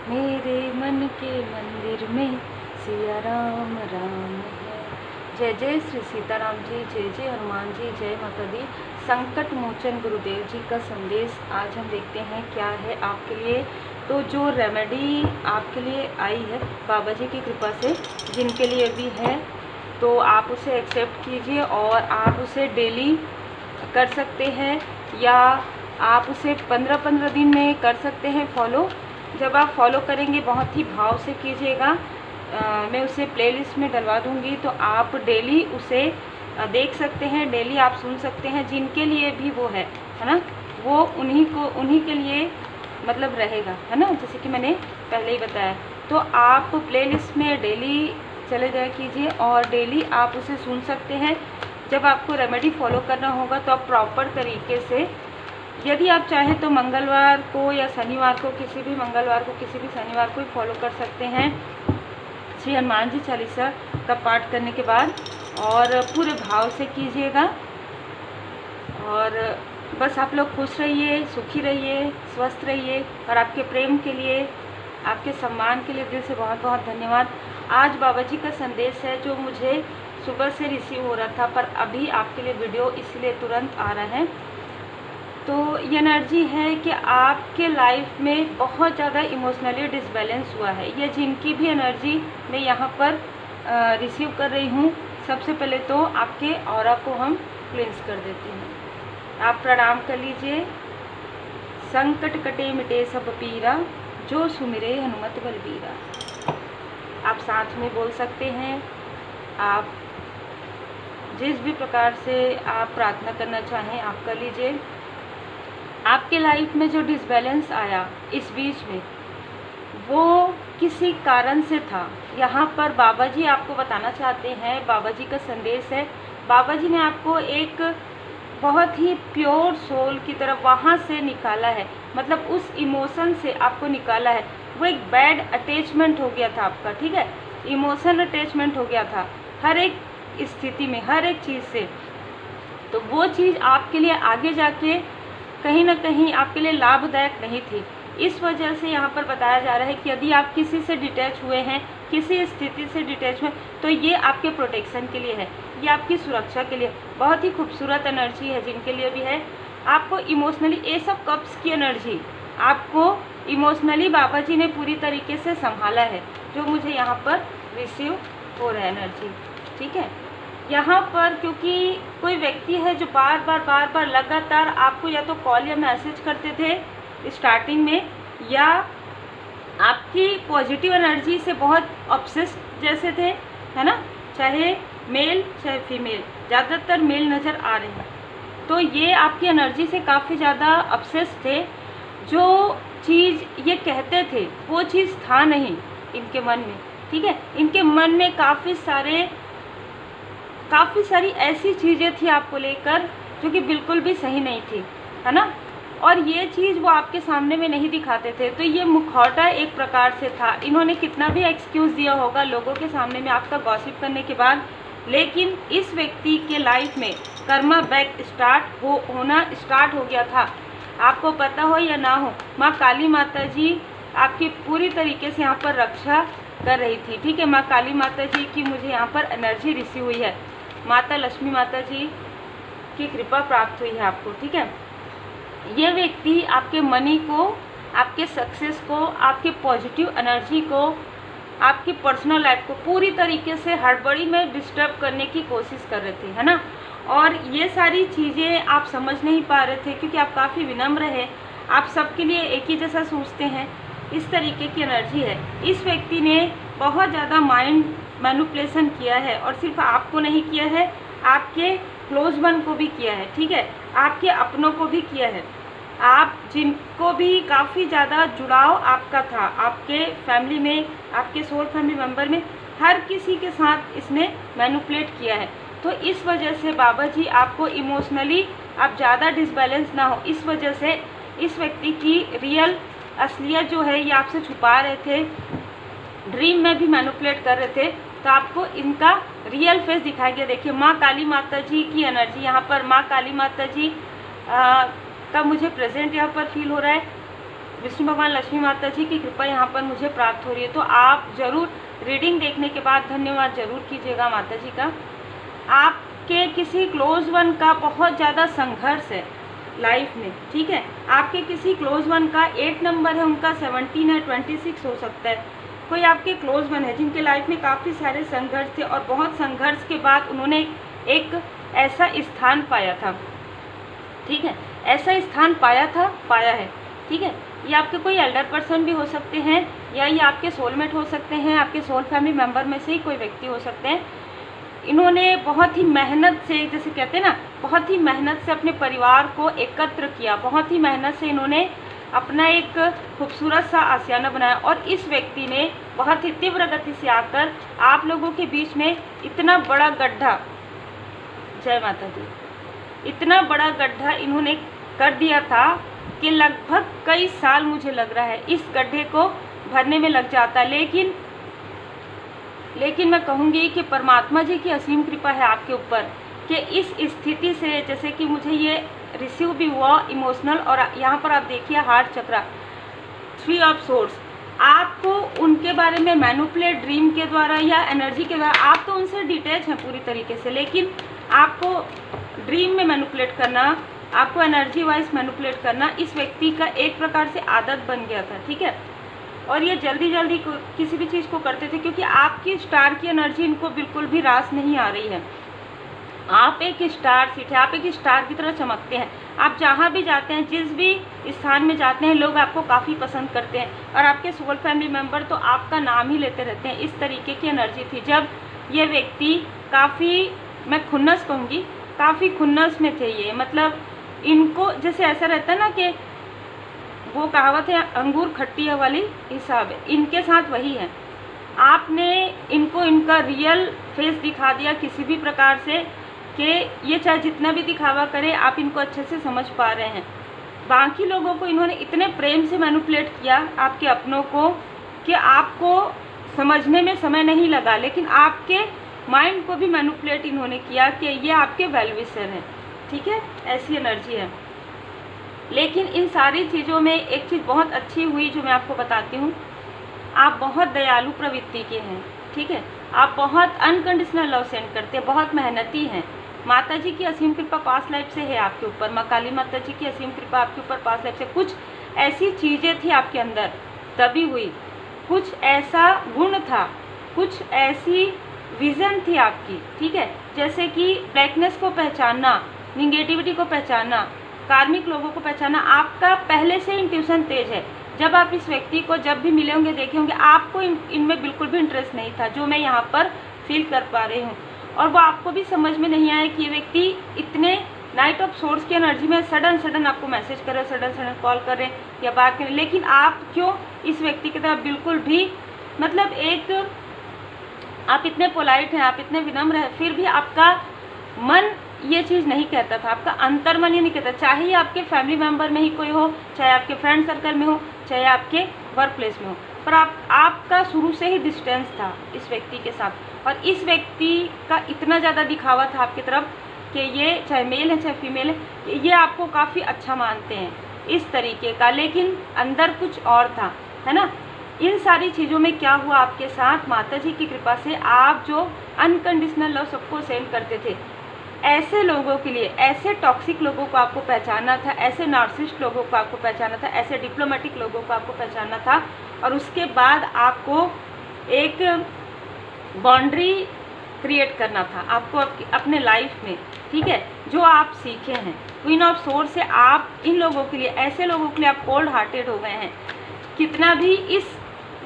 मेरे मन के मंदिर में सिया राम राम है। जय जय श्री सीताराम जी, जय जय हनुमान जी, जय माता दी। संकट मोचन गुरुदेव जी का संदेश आज हम देखते हैं क्या है आपके लिए। तो जो रेमेडी आपके लिए आई है बाबा जी की कृपा से, जिनके लिए भी है, तो आप उसे एक्सेप्ट कीजिए और आप उसे डेली कर सकते हैं या आप उसे 15-15 दिन में कर सकते हैं फॉलो। जब आप फॉलो करेंगे बहुत ही भाव से कीजिएगा। मैं उसे प्लेलिस्ट में डलवा दूंगी, तो आप डेली उसे देख सकते हैं, डेली आप सुन सकते हैं। जिनके लिए भी वो है ना, वो उन्हीं के लिए मतलब रहेगा, है ना, जैसे कि मैंने पहले ही बताया। तो आप प्लेलिस्ट में डेली चले जाया कीजिए और डेली आप उसे सुन सकते हैं। जब आपको रेमेडी फॉलो करना होगा तो आप प्रॉपर तरीके से, यदि आप चाहें तो मंगलवार को या शनिवार को, किसी भी मंगलवार को, किसी भी शनिवार को ही फॉलो कर सकते हैं श्री हनुमान जी चालीसा का पाठ करने के बाद, और पूरे भाव से कीजिएगा। और बस आप लोग खुश रहिए, सुखी रहिए, स्वस्थ रहिए। और आपके प्रेम के लिए, आपके सम्मान के लिए दिल से बहुत बहुत धन्यवाद। आज बाबा जी का संदेश है जो मुझे सुबह से रिसीव हो रहा था, पर अभी आपके लिए वीडियो इसलिए तुरंत आ रहा है। तो ये एनर्जी है कि आपके लाइफ में बहुत ज़्यादा इमोशनली डिसबैलेंस हुआ है। ये जिनकी भी एनर्जी मैं यहाँ पर रिसीव कर रही हूँ, सबसे पहले तो आपके ऑरा को हम क्लींस कर देते हैं। आप प्रणाम कर लीजिए। संकट कटे मिटे सब पीरा, जो सुमिरे हनुमत बलबीरा। आप साथ में बोल सकते हैं। आप जिस भी प्रकार से आप प्रार्थना करना चाहें आप कर लीजिए। आपके लाइफ में जो डिसबैलेंस आया इस बीच में, वो किसी कारण से था। यहाँ पर बाबा जी आपको बताना चाहते हैं, बाबा जी का संदेश है। बाबा जी ने आपको एक बहुत ही प्योर सोल की तरफ वहाँ से निकाला है, मतलब उस इमोशन से आपको निकाला है। वो एक बैड अटैचमेंट हो गया था आपका, ठीक है, इमोशन अटैचमेंट हो गया था हर एक स्थिति में, हर एक चीज़ से। तो वो चीज़ आपके लिए आगे जाके कहीं ना कहीं आपके लिए लाभदायक नहीं थी। इस वजह से यहाँ पर बताया जा रहा है कि यदि आप किसी से डिटैच हुए हैं, किसी स्थिति से डिटैच हुए, तो ये आपके प्रोटेक्शन के लिए है, ये आपकी सुरक्षा के लिए बहुत ही खूबसूरत एनर्जी है। जिनके लिए भी है, आपको इमोशनली ये सब कप्स की एनर्जी आपको इमोशनली बाबा जी ने पूरी तरीके से संभाला है, जो मुझे यहाँ पर रिसीव हो रहा है एनर्जी, ठीक है। यहाँ पर क्योंकि कोई व्यक्ति है जो बार बार लगातार आपको या तो कॉल या मैसेज करते थे स्टार्टिंग में, या आपकी पॉजिटिव एनर्जी से बहुत ऑब्सेस्ड जैसे थे, है ना, चाहे मेल चाहे फीमेल, ज़्यादातर मेल नज़र आ रहे हैं। तो ये आपकी एनर्जी से काफ़ी ज़्यादा ऑब्सेस्ड थे। जो चीज़ ये कहते थे वो चीज़ था नहीं इनके मन में, ठीक है। इनके मन में काफ़ी सारी ऐसी चीज़ें थी आपको लेकर जो कि बिल्कुल भी सही नहीं थी, है ना। और ये चीज़ वो आपके सामने में नहीं दिखाते थे। तो ये मुखौटा एक प्रकार से था। इन्होंने कितना भी एक्सक्यूज़ दिया होगा लोगों के सामने में आपका गॉसिप करने के बाद, लेकिन इस व्यक्ति के लाइफ में कर्मा बैक होना स्टार्ट हो गया था। आपको पता हो या ना हो, माँ काली माता जी आपकी पूरी तरीके से यहाँ पर रक्षा कर रही थी, ठीक है। माँ काली माता जी की मुझे यहाँ पर एनर्जी रिसीव हुई है। माता लक्ष्मी माता जी की कृपा प्राप्त हुई है आपको, ठीक है। ये व्यक्ति आपके मनी को, आपके सक्सेस को, आपके पॉजिटिव एनर्जी को, आपकी पर्सनल लाइफ को पूरी तरीके से हड़बड़ी में डिस्टर्ब करने की कोशिश कर रहे थे, है ना। और ये सारी चीज़ें आप समझ नहीं पा रहे थे क्योंकि आप काफ़ी विनम्र हैं, आप सबके लिए एक ही जैसा सोचते हैं। इस तरीके की एनर्जी है। इस व्यक्ति ने बहुत ज़्यादा माइंड मैनिपुलेशन किया है, और सिर्फ आपको नहीं किया है, आपके क्लोज वन को भी किया है, ठीक है, आपके अपनों को भी किया है। आप जिनको भी काफ़ी ज़्यादा जुड़ाव आपका था आपके फैमिली में, आपके सोल फैमिली मेम्बर में, हर किसी के साथ इसने मैनिपुलेट किया है। तो इस वजह से बाबा जी आपको इमोशनली आप ज़्यादा डिसबैलेंस ना हो, इस वजह से इस व्यक्ति की रियल असलियत जो है ये आपसे छुपा रहे थे, ड्रीम में भी मैनिपुलेट कर रहे थे। तो आपको इनका रियल फेस दिखाई गया। देखिए माँ काली माता जी की एनर्जी यहाँ पर, माँ काली माता जी का मुझे प्रेजेंट यहाँ पर फील हो रहा है। विष्णु भगवान, लक्ष्मी माता जी की कृपा यहाँ पर मुझे प्राप्त हो रही है। तो आप ज़रूर रीडिंग देखने के बाद धन्यवाद ज़रूर कीजिएगा माता जी का। आपके किसी क्लोज वन का बहुत ज़्यादा संघर्ष है लाइफ में, ठीक है। आपके किसी क्लोज वन का 8 नंबर है, उनका 17 है, 26 हो सकता है। कोई आपके क्लोज वन है जिनके लाइफ में काफ़ी सारे संघर्ष थे और बहुत संघर्ष के बाद उन्होंने एक ऐसा स्थान पाया था, ठीक है, ऐसा स्थान पाया है, ठीक है। ये आपके कोई एल्डर पर्सन भी हो सकते हैं या ये आपके सोलमेट हो सकते हैं, आपके सोल फैमिली मेम्बर में से ही कोई व्यक्ति हो सकते हैं। इन्होंने बहुत ही मेहनत से, जैसे कहते हैं ना, बहुत ही मेहनत से अपने परिवार को एकत्र किया, बहुत ही मेहनत से इन्होंने अपना एक खूबसूरत सा आशियाना बनाया और इस व्यक्ति ने बहुत ही तीव्र गति से आकर आप लोगों के बीच में इतना बड़ा गड्ढा, जय माता दी, इतना बड़ा गड्ढा इन्होंने कर दिया था कि लगभग कई साल मुझे लग रहा है इस गड्ढे को भरने में लग जाता। लेकिन मैं कहूँगी कि परमात्मा जी की असीम कृपा है आपके ऊपर कि इस स्थिति से, जैसे कि मुझे ये रिसीव भी हुआ इमोशनल, और यहाँ पर आप देखिए हार्ट चक्रा, 3 ऑफ सोर्स, आपको उनके बारे में मैनिपुलेट ड्रीम के द्वारा या एनर्जी के द्वारा, आप तो उनसे डिटैच हैं पूरी तरीके से, लेकिन आपको ड्रीम में मैनिपुलेट करना, आपको एनर्जी वाइज मैनिपुलेट करना इस व्यक्ति का एक प्रकार से आदत बन गया था, ठीक है। और ये जल्दी जल्दी किसी भी चीज़ को करते थे क्योंकि आपकी स्टार की एनर्जी इनको बिल्कुल भी रास नहीं आ रही है। आप एक स्टार सीट है, आप एक स्टार की तरह चमकते हैं। आप जहाँ भी जाते हैं, जिस भी स्थान में जाते हैं, लोग आपको काफ़ी पसंद करते हैं और आपके सोल फैमिली मेम्बर तो आपका नाम ही लेते रहते हैं। इस तरीके की एनर्जी थी जब ये व्यक्ति काफ़ी, मैं खुन्नस कहूँगी, काफ़ी खुन्नस में थे ये। मतलब इनको जैसे ऐसा रहता है ना कि वो कहावत है अंगूर खट्टी है वाली हिसाब है, इनके साथ वही है। आपने इनको इनका रियल फेस दिखा दिया किसी भी प्रकार से कि ये चाहे जितना भी दिखावा करे, आप इनको अच्छे से समझ पा रहे हैं। बाकी लोगों को इन्होंने इतने प्रेम से मैनिपुलेट किया, आपके अपनों को, कि आपको समझने में समय नहीं लगा, लेकिन आपके माइंड को भी मैनिपुलेट इन्होंने किया कि ये आपके वेल विशर हैं, ठीक है, ऐसी एनर्जी है। लेकिन इन सारी चीज़ों में एक चीज़ बहुत अच्छी हुई जो मैं आपको बताती हूँ, आप बहुत दयालु प्रवृत्ति के हैं, ठीक है। आप बहुत अनकंडीशनल लव सेंड करते हैं, बहुत मेहनती हैं। माता जी की असीम कृपा पास्ट लाइफ से है आपके ऊपर, माँ काली माता जी की असीम कृपा आपके ऊपर पास्ट लाइफ से। कुछ ऐसी चीज़ें थी आपके अंदर तभी हुई, कुछ ऐसा गुण था, कुछ ऐसी विज़न थी आपकी, ठीक है। जैसे कि ब्लैकनेस को पहचानना, निगेटिविटी को पहचानना, कार्मिक लोगों को पहचानना, आपका पहले से इंट्यूशन तेज है। जब आप इस व्यक्ति को जब भी मिले होंगे, देखे होंगे, आपको इनमें बिल्कुल भी इंटरेस्ट नहीं था, जो मैं यहाँ पर फील कर पा रही हूँ। और वो आपको भी समझ में नहीं आया कि ये व्यक्ति इतने नाइट ऑफ सोर्स की एनर्जी में सडन आपको मैसेज कर रहे, सडन कॉल कर रहे या बात करें, लेकिन आप क्यों इस व्यक्ति की तरफ बिल्कुल भी, मतलब एक, आप इतने पोलाइट हैं, आप इतने विनम्र हैं, फिर भी आपका मन ये चीज़ नहीं कहता था, आपका अंतर मन ये नहीं कहता। चाहे आपके फैमिली मेम्बर में ही कोई हो, चाहे आपके फ्रेंड सर्कल में हो, चाहे आपके वर्क प्लेस में हो, पर आपका शुरू से ही डिस्टेंस था इस व्यक्ति के साथ। और इस व्यक्ति का इतना ज़्यादा दिखावा था आपकी तरफ कि ये चाहे मेल है चाहे फीमेल है, ये आपको काफ़ी अच्छा मानते हैं इस तरीके का, लेकिन अंदर कुछ और था, है ना। इन सारी चीज़ों में क्या हुआ आपके साथ, माता जी की कृपा से आप जो अनकंडीशनल लव सबको सेंड करते थे, ऐसे लोगों के लिए, ऐसे टॉक्सिक लोगों को आपको पहचानना था, ऐसे नार्सिसिस्ट लोगों को आपको पहचानना था, ऐसे डिप्लोमेटिक लोगों को आपको पहचानना था। और उसके बाद आपको एक बाउंड्री क्रिएट करना था आपको अपने लाइफ में, ठीक है, जो आप सीखे हैं। क्वीन ऑफ सोर्स से आप इन लोगों के लिए, ऐसे लोगों के लिए आप कोल्ड हार्टेड हो गए हैं। कितना भी इस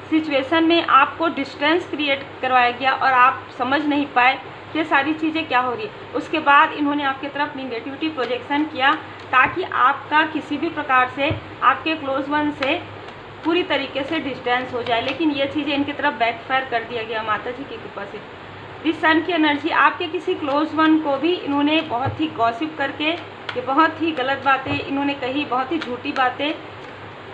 सिचुएशन में आपको डिस्टेंस क्रिएट करवाया गया और आप समझ नहीं पाए ये सारी चीज़ें क्या हो रही है, उसके बाद इन्होंने आपकी तरफ निगेटिविटी प्रोजेक्शन किया ताकि आपका किसी भी प्रकार से आपके क्लोज वन से पूरी तरीके से डिस्टेंस हो जाए। लेकिन ये चीज़ें इनकी तरफ बैकफायर कर दिया गया माता जी की कृपा से। दिस सन की एनर्जी, आपके किसी क्लोज वन को भी इन्होंने बहुत ही गॉसिप करके, ये बहुत ही गलत बातें इन्होंने कही, बहुत ही झूठी बातें,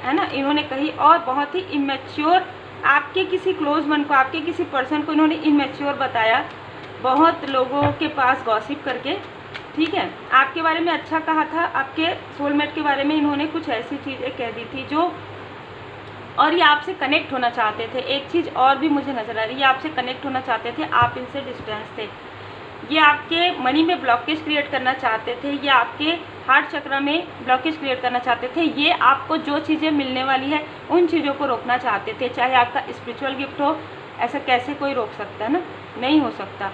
है ना, इन्होंने कही, और बहुत ही इमेच्योर, आपके किसी क्लोज वन को, आपके किसी पर्सन को इन्होंने इमेच्योर बताया, बहुत लोगों के पास गॉसिप करके, ठीक है। आपके बारे में अच्छा कहा था, आपके सोलमेट के बारे में इन्होंने कुछ ऐसी चीज़ें कह दी थी जो और ये आपसे कनेक्ट होना चाहते थे। एक चीज़ और भी मुझे नज़र आ रही है, ये आपसे कनेक्ट होना चाहते थे, आप इनसे डिस्टेंस थे। ये आपके मनी में ब्लॉकेज क्रिएट करना चाहते थे, ये आपके हार्ट चक्र में ब्लॉकेज क्रिएट करना चाहते थे, ये आपको जो चीज़ें मिलने वाली है उन चीज़ों को रोकना चाहते थे। चाहे आपका स्पिरिचुअल गिफ्ट हो, ऐसा कैसे कोई रोक सकता है ना, नहीं हो सकता।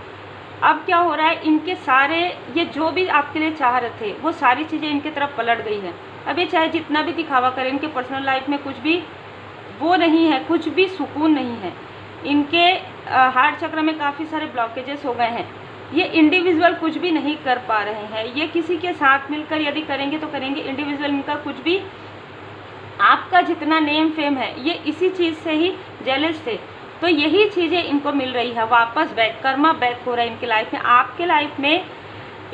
अब क्या हो रहा है, इनके सारे ये जो भी आपके लिए चाह रहे थे वो सारी चीज़ें इनके तरफ पलट गई हैं। अब ये चाहे जितना भी दिखावा करें, इनके पर्सनल लाइफ में कुछ भी वो नहीं है, कुछ भी सुकून नहीं है। इनके हार्ट चक्र में काफ़ी सारे ब्लॉकेजेस हो गए हैं। ये इंडिविजुअल कुछ भी नहीं कर पा रहे हैं। ये किसी के साथ मिलकर यदि करेंगे तो करेंगे, इंडिविजुअल इनका कुछ भी, आपका जितना नेम फेम है ये इसी चीज़ से ही जेलस थे। तो यही चीज़ें इनको मिल रही है, वापस बैक, कर्मा बैक हो रहा है इनकी लाइफ में। आपके लाइफ में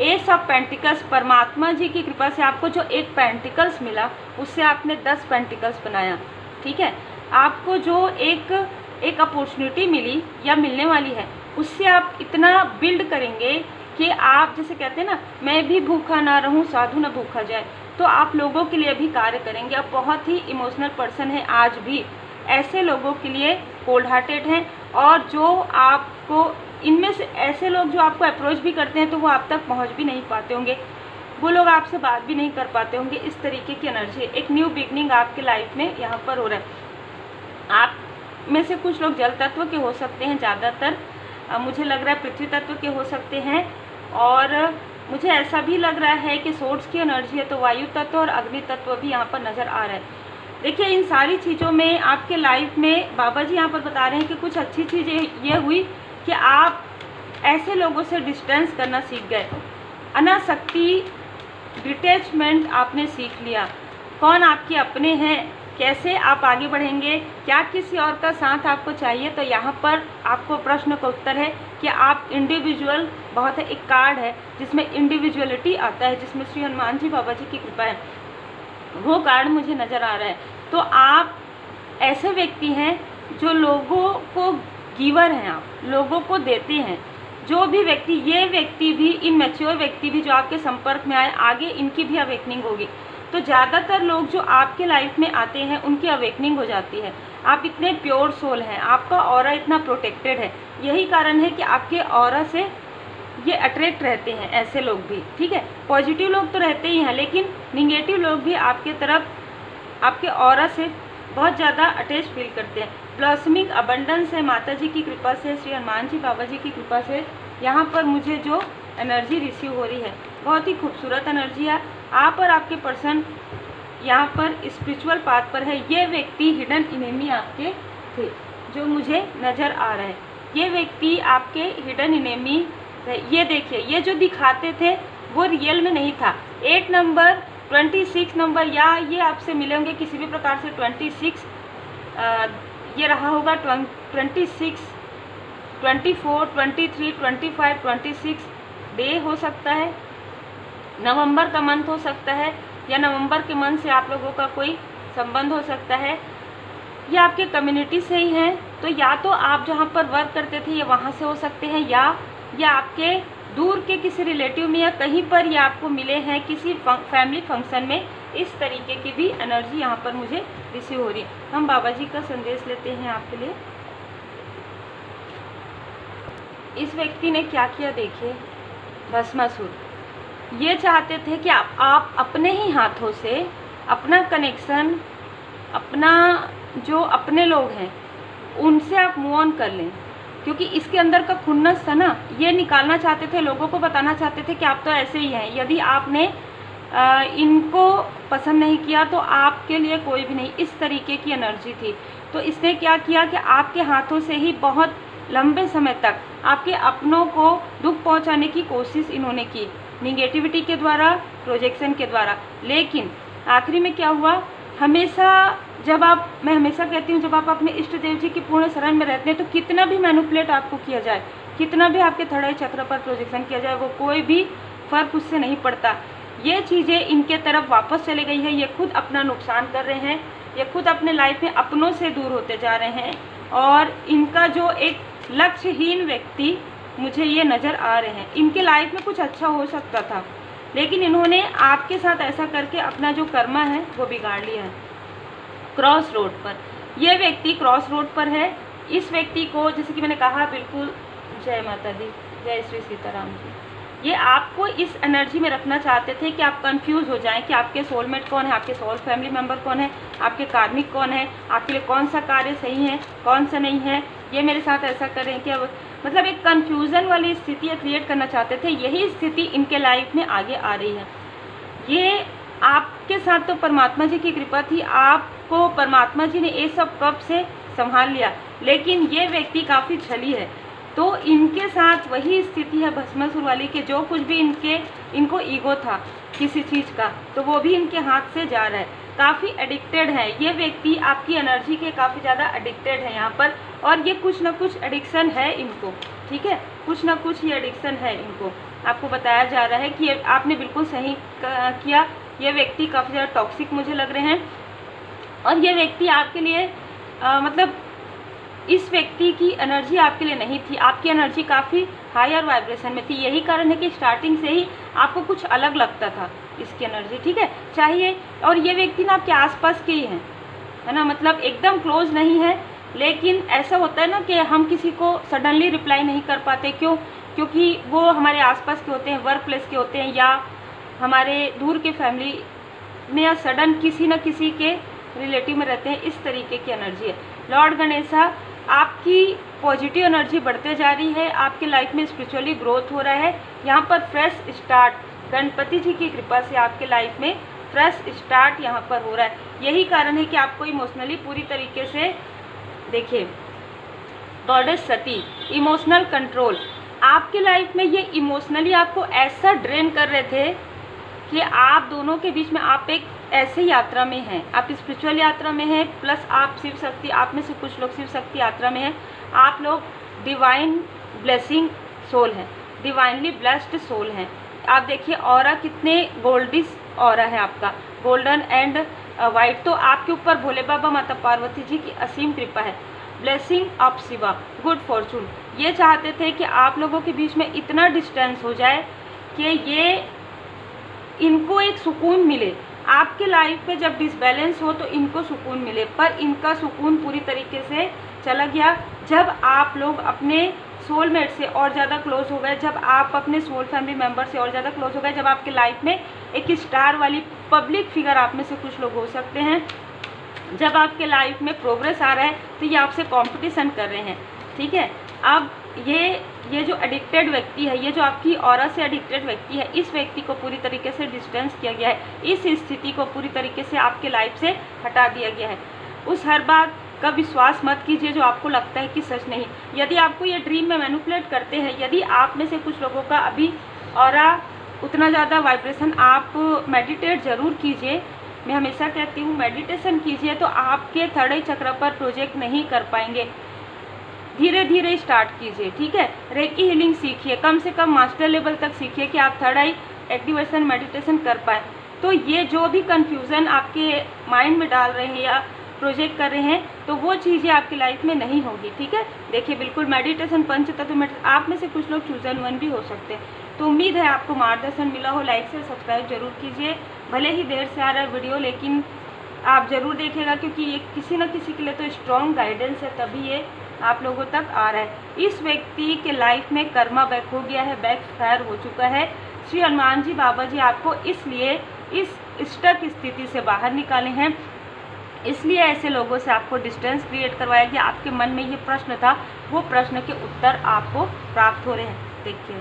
एस ऑफ पेंटिकल्स, परमात्मा जी की कृपा से आपको जो एक पेंटिकल्स मिला उससे आपने 10 पेंटिकल्स बनाया। ठीक है, आपको जो एक अपॉर्चुनिटी मिली या मिलने वाली है उससे आप इतना बिल्ड करेंगे कि आप जैसे कहते हैं ना, मैं भी भूखा ना रहूं साधु न भूखा जाए, तो आप लोगों के लिए भी कार्य करेंगे। आप बहुत ही इमोशनल पर्सन हैं, आज भी ऐसे लोगों के लिए कोल्ड हार्टेड हैं। और जो आपको इनमें से ऐसे लोग जो आपको अप्रोच भी करते हैं तो वो आप तक पहुंच भी नहीं पाते होंगे, वो लोग आपसे बात भी नहीं कर पाते होंगे। इस तरीके की एनर्जी, एक न्यू बिगनिंग आपके लाइफ में यहाँ पर हो रहा है। आप में से कुछ लोग जल तत्व के हो सकते हैं, ज़्यादातर मुझे लग रहा है पृथ्वी तत्व के हो सकते हैं, और मुझे ऐसा भी लग रहा है कि सोर्स की एनर्जी है तो वायु तत्व और अग्नि तत्व भी यहाँ पर नज़र आ रहा है। देखिए, इन सारी चीज़ों में आपके लाइफ में बाबा जी यहाँ पर बता रहे हैं कि कुछ अच्छी चीज़ें ये हुई कि आप ऐसे लोगों से डिस्टेंस करना सीख गए। अनासक्ति, डिटैचमेंट आपने सीख लिया। कौन आपके अपने हैं, कैसे आप आगे बढ़ेंगे, क्या किसी और का साथ आपको चाहिए। तो यहाँ पर आपको प्रश्न का उत्तर है कि आप इंडिविजुअल बहुत है। एक कार्ड है जिसमें इंडिविजुअलिटी आता है, जिसमें श्री हनुमान जी बाबा जी की कृपा है, वो कार्ड मुझे नज़र आ रहा है। तो आप ऐसे व्यक्ति हैं जो लोगों को गिवर हैं, आप लोगों को देते हैं। जो भी व्यक्ति, ये व्यक्ति भी, इनमैच्योर व्यक्ति भी जो आपके संपर्क में आए, आगे इनकी भी अवेकनिंग होगी। तो ज़्यादातर लोग जो आपके लाइफ में आते हैं उनकी अवेकनिंग हो जाती है। आप इतने प्योर सोल हैं, आपका ऑरा इतना प्रोटेक्टेड है, यही कारण है कि आपके ऑरा से ये अट्रैक्ट रहते हैं ऐसे लोग भी। ठीक है, पॉजिटिव लोग तो रहते ही हैं, लेकिन निगेटिव लोग भी आपके तरफ, आपके ऑरा से बहुत ज़्यादा अटैच फील करते हैं। ब्लॉसमिंग अबंडेंस है माता जी की कृपा से, श्री हनुमान जी बाबा जी की कृपा से। यहाँ पर मुझे जो एनर्जी रिसीव हो रही है बहुत ही खूबसूरत एनर्जी है। आप और आपके पर्सन यहाँ पर स्पिरिचुअल पाथ पर है। ये व्यक्ति हिडन इनेमी आपके थे जो मुझे नज़र आ रहा है। ये व्यक्ति आपके हिडन इनेमी है। ये देखिए, ये जो दिखाते थे वो रियल में नहीं था। 8 नंबर, 26 नंबर, या ये आपसे मिले होंगे किसी भी प्रकार से 26, ये रहा होगा 26, 24, 23, 25, 26 डे हो सकता है, नवंबर का मंथ हो सकता है, या नवंबर के मंथ से आप लोगों का कोई संबंध हो सकता है, या आपके कम्युनिटी से ही हैं। तो या तो आप जहाँ पर वर्क करते थे ये वहाँ से हो सकते हैं, या आपके दूर के किसी रिलेटिव में या कहीं पर ये आपको मिले हैं किसी फैमिली फंक्शन में। इस तरीके की भी एनर्जी यहाँ पर मुझे रिसीव हो रही है। हम बाबा जी का संदेश लेते हैं आपके लिए। इस व्यक्ति ने क्या किया देखिए, भस्मासुर। ये चाहते थे कि आप अपने ही हाथों से अपना कनेक्शन, अपना जो अपने लोग हैं उनसे आप मूव ऑन कर लें, क्योंकि इसके अंदर का खुन्नस था ना, ये निकालना चाहते थे, लोगों को बताना चाहते थे कि आप तो ऐसे ही हैं। यदि आपने इनको पसंद नहीं किया तो आपके लिए कोई भी नहीं, इस तरीके की एनर्जी थी। तो इसने क्या किया कि आपके हाथों से ही बहुत लंबे समय तक आपके अपनों को दुख पहुंचाने की कोशिश इन्होंने की, निगेटिविटी के द्वारा, प्रोजेक्शन के द्वारा। लेकिन आखिरी में क्या हुआ, हमेशा जब आप, मैं हमेशा कहती हूँ, जब आप अपने इष्ट देव जी की पूर्ण शरण में रहते हैं तो कितना भी मैनिपुलेट आपको किया जाए, कितना भी आपके थर्ड आई चक्र पर प्रोजेक्शन किया जाए, वो कोई भी फर्क उससे नहीं पड़ता। ये चीज़ें इनके तरफ वापस चले गई है। ये खुद अपना नुकसान कर रहे हैं, ये खुद अपने लाइफ में अपनों से दूर होते जा रहे हैं, और इनका जो एक लक्ष्यहीन व्यक्ति मुझे ये नज़र आ रहे हैं। इनके लाइफ में कुछ अच्छा हो सकता था, लेकिन इन्होंने आपके साथ ऐसा करके अपना जो कर्मा है वो बिगाड़ लिया है। क्रॉस रोड पर ये व्यक्ति क्रॉस रोड पर है। इस व्यक्ति को, जैसे कि मैंने कहा, बिल्कुल जय माता दी, जय श्री सीताराम जी, ये आपको इस एनर्जी में रखना चाहते थे कि आप कंफ्यूज हो जाएं कि आपके सोलमेट कौन है, आपके सोल फैमिली मेंबर कौन है, आपके कार्मिक कौन है, आपके लिए कौन सा कार्य सही है, कौन सा नहीं है, ये मेरे साथ ऐसा कर रहे हैं कि अब मतलब एक कंफ्यूजन वाली स्थिति क्रिएट करना चाहते थे। यही स्थिति इनके लाइफ में आगे आ रही है। ये आपके साथ तो परमात्मा जी की कृपा थी, आपको परमात्मा जी ने ये सब कब से संभाल लिया, लेकिन ये व्यक्ति काफ़ी छली है। तो इनके साथ वही स्थिति है भस्मासुर वाली के, जो कुछ भी इनको ईगो था किसी चीज़ का, तो वो भी इनके हाथ से जा रहा है। काफ़ी एडिक्टेड है ये व्यक्ति, आपकी एनर्जी के काफ़ी ज़्यादा एडिक्टेड है यहाँ पर, और ये कुछ ना कुछ एडिक्शन है इनको, ठीक है, कुछ ना कुछ ये एडिक्शन है इनको। आपको बताया जा रहा है कि आपने बिल्कुल सही किया, ये व्यक्ति काफ़ी ज़्यादा टॉक्सिक मुझे लग रहे हैं, और ये व्यक्ति आपके लिए मतलब इस व्यक्ति की एनर्जी आपके लिए नहीं थी, आपकी एनर्जी काफ़ी हायर वाइब्रेशन में थी। यही कारण है कि स्टार्टिंग से ही आपको कुछ अलग लगता था इसकी एनर्जी, ठीक है, चाहिए। और ये व्यक्ति ना आपके आसपास के ही हैं, है ना, मतलब एकदम क्लोज नहीं है, लेकिन ऐसा होता है ना कि हम किसी को सडनली रिप्लाई नहीं कर पाते, क्यों? क्योंकि वो हमारे आसपास के होते हैं, वर्क प्लेस के होते हैं, या हमारे दूर के फैमिली में, या सडन किसी न किसी के रिलेटिव में रहते हैं। इस तरीके की एनर्जी है। लॉर्ड गणेशा, आपकी पॉजिटिव एनर्जी बढ़ते जा रही है, आपके लाइफ में स्पिरिचुअली ग्रोथ हो रहा है। यहाँ पर फ्रेश स्टार्ट, गणपति जी की कृपा से आपके लाइफ में फ्रेश स्टार्ट यहाँ पर हो रहा है। यही कारण है कि आपको इमोशनली पूरी तरीके से, देखिए, गॉडेस सती, इमोशनल कंट्रोल, आपके लाइफ में ये इमोशनली आपको ऐसा ड्रेन कर रहे थे कि आप दोनों के बीच में आप एक ऐसे यात्रा में हैं, आप स्पिरिचुअल यात्रा में हैं, प्लस आप शिव शक्ति, आप में से कुछ लोग शिव शक्ति यात्रा में हैं। आप लोग डिवाइन ब्लेसिंग सोल हैं, डिवाइनली ब्लेस्ड सोल हैं। आप देखिए ऑरा कितने गोल्डिश ऑरा है आपका, गोल्डन एंड वाइट। तो आपके ऊपर भोले बाबा, माता पार्वती जी की असीम कृपा है। Blessing of Shiva, good Fortune. ये चाहते थे कि आप लोगों के बीच में इतना डिस्टेंस हो जाए कि ये इनको एक सुकून मिले। आपके लाइफ में जब डिसबैलेंस हो तो इनको सुकून मिले, पर इनका सुकून पूरी तरीके से चला गया जब आप लोग अपने सोलमेट से और ज़्यादा क्लोज हो गए, जब आप अपने सोल फैमिली मेम्बर से और ज़्यादा क्लोज हो गए, जब आपके लाइफ में एक स्टार वाली पब्लिक फिगर आप में से कुछ लोग हो सकते हैं, जब आपके लाइफ में प्रोग्रेस आ रहा है, तो ये आपसे कंपटीशन कर रहे हैं, ठीक है। अब ये जो एडिक्टेड व्यक्ति है, ये जो आपकी ऑरा से एडिक्टेड व्यक्ति है, इस व्यक्ति को पूरी तरीके से डिस्टेंस किया गया है, इस स्थिति को पूरी तरीके से आपके लाइफ से हटा दिया गया है। उस हर बात का विश्वास मत कीजिए जो आपको लगता है कि सच नहीं। यदि आपको ये ड्रीम में मैनिपुलेट करते हैं, यदि आप में से कुछ लोगों का अभी ऑरा उतना ज़्यादा वाइब्रेशन, आप मेडिटेट ज़रूर कीजिए। मैं हमेशा कहती हूँ मेडिटेशन कीजिए, तो आपके थर्ड आई चक्र पर प्रोजेक्ट नहीं कर पाएंगे। धीरे धीरे स्टार्ट कीजिए, ठीक है। रेकी हीलिंग सीखिए, कम से कम मास्टर लेवल तक सीखिए कि आप थर्ड आई एक्टिवेशन मेडिटेशन कर पाए। तो ये जो भी कंफ्यूजन आपके माइंड में डाल रहे हैं या प्रोजेक्ट कर रहे हैं, तो वो चीज़ें आपकी लाइफ में नहीं होगी, ठीक है। देखिए बिल्कुल मेडिटेशन, पंचतत्व मेडिटेशन, आप में से कुछ लोग चूजन वन भी हो सकते हैं। तो उम्मीद है आपको मार्गदर्शन मिला हो। लाइक से सब्सक्राइब जरूर कीजिए, भले ही देर से आ रहा है वीडियो, लेकिन आप ज़रूर देखिएगा, क्योंकि ये किसी न किसी के लिए तो स्ट्रॉन्ग गाइडेंस है, तभी ये आप लोगों तक आ रहा है। इस व्यक्ति के लाइफ में कर्मा बैक हो गया है, बैक फायर हो चुका है। श्री हनुमान जी बाबा जी आपको इसलिए इस स्टक स्थिति से बाहर निकाले हैं, इसलिए ऐसे लोगों से आपको डिस्टेंस क्रिएट करवाया गया। आपके मन में ये प्रश्न था, वो प्रश्न के उत्तर आपको प्राप्त हो रहे हैं। देखिए।